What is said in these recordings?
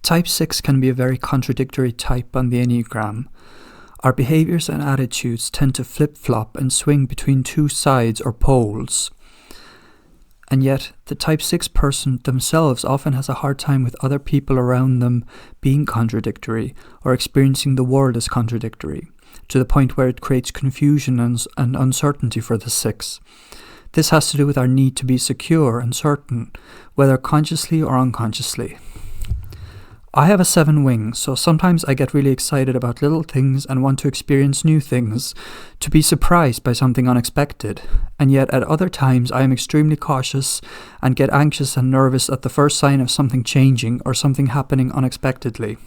Type 6 can be a very contradictory type on the Enneagram. Our behaviours and attitudes tend to flip-flop and swing between two sides or poles. And yet, the type 6 person themselves often has a hard time with other people around them being contradictory or experiencing the world as contradictory, to the point where it creates confusion and uncertainty for the 6. This has to do with our need to be secure and certain, whether consciously or unconsciously. I have a 7 wing, so sometimes I get really excited about little things and want to experience new things, to be surprised by something unexpected, and yet at other times I am extremely cautious and get anxious and nervous at the first sign of something changing or something happening unexpectedly.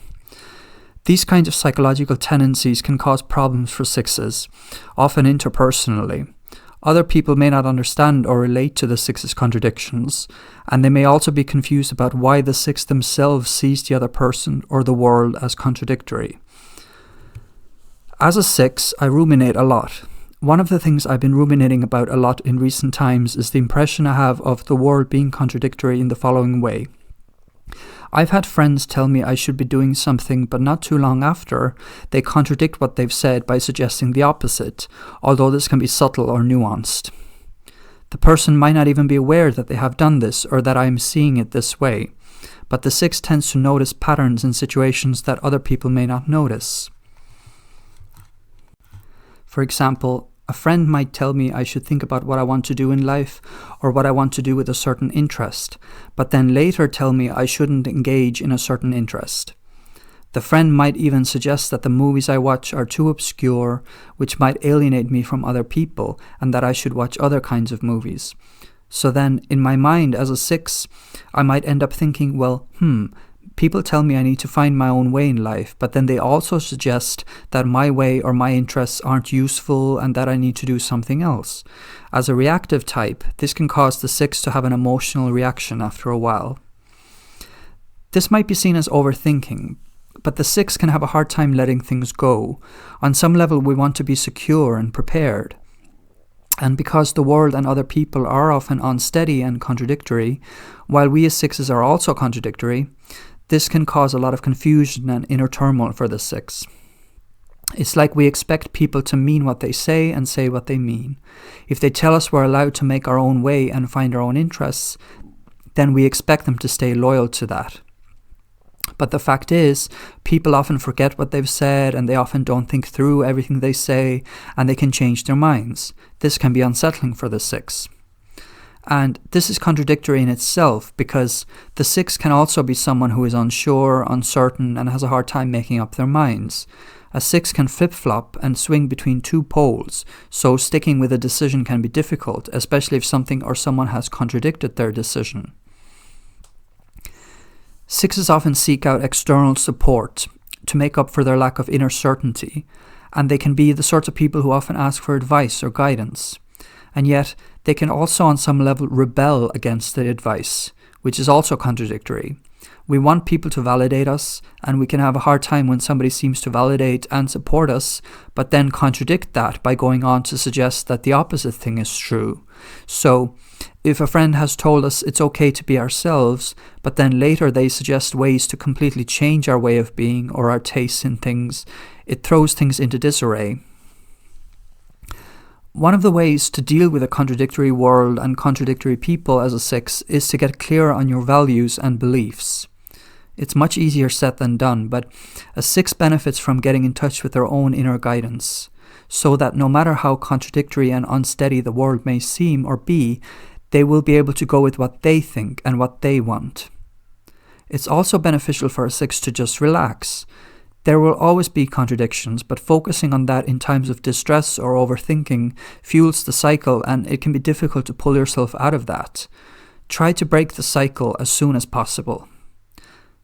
These kinds of psychological tendencies can cause problems for 6s, often interpersonally. Other people may not understand or relate to the 6's contradictions, and they may also be confused about why the 6 themselves sees the other person or the world as contradictory. As a 6, I ruminate a lot. One of the things I've been ruminating about a lot in recent times is the impression I have of the world being contradictory in the following way. I've had friends tell me I should be doing something, but not too long after, they contradict what they've said by suggesting the opposite, although this can be subtle or nuanced. The person might not even be aware that they have done this or that I am seeing it this way, but the 6 tends to notice patterns in situations that other people may not notice. For example, a friend might tell me I should think about what I want to do in life or what I want to do with a certain interest, but then later tell me I shouldn't engage in a certain interest. The friend might even suggest that the movies I watch are too obscure, which might alienate me from other people, and that I should watch other kinds of movies. So then, in my mind as a 6, I might end up thinking, well, people tell me I need to find my own way in life, but then they also suggest that my way or my interests aren't useful and that I need to do something else. As a reactive type, this can cause the 6 to have an emotional reaction after a while. This might be seen as overthinking, but the 6 can have a hard time letting things go. On some level, we want to be secure and prepared. And because the world and other people are often unsteady and contradictory, while we as 6s are also contradictory, this can cause a lot of confusion and inner turmoil for the 6. It's like we expect people to mean what they say and say what they mean. If they tell us we're allowed to make our own way and find our own interests, then we expect them to stay loyal to that. But the fact is, people often forget what they've said and they often don't think through everything they say, and they can change their minds. This can be unsettling for the 6. And this is contradictory in itself because the 6 can also be someone who is unsure, uncertain, and has a hard time making up their minds. A 6 can flip-flop and swing between two poles, so sticking with a decision can be difficult, especially if something or someone has contradicted their decision. 6s often seek out external support to make up for their lack of inner certainty, and they can be the sorts of people who often ask for advice or guidance. And yet, they can also on some level rebel against the advice, which is also contradictory. We want people to validate us, and we can have a hard time when somebody seems to validate and support us, but then contradict that by going on to suggest that the opposite thing is true. So, if a friend has told us it's okay to be ourselves, but then later they suggest ways to completely change our way of being or our tastes in things, it throws things into disarray. One of the ways to deal with a contradictory world and contradictory people as a 6 is to get clear on your values and beliefs. It's much easier said than done, but a 6 benefits from getting in touch with their own inner guidance, so that no matter how contradictory and unsteady the world may seem or be, they will be able to go with what they think and what they want. It's also beneficial for a 6 to just relax. There will always be contradictions, but focusing on that in times of distress or overthinking fuels the cycle, and it can be difficult to pull yourself out of that. Try to break the cycle as soon as possible.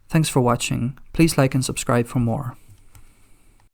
Thanks for watching. Please like and subscribe for more.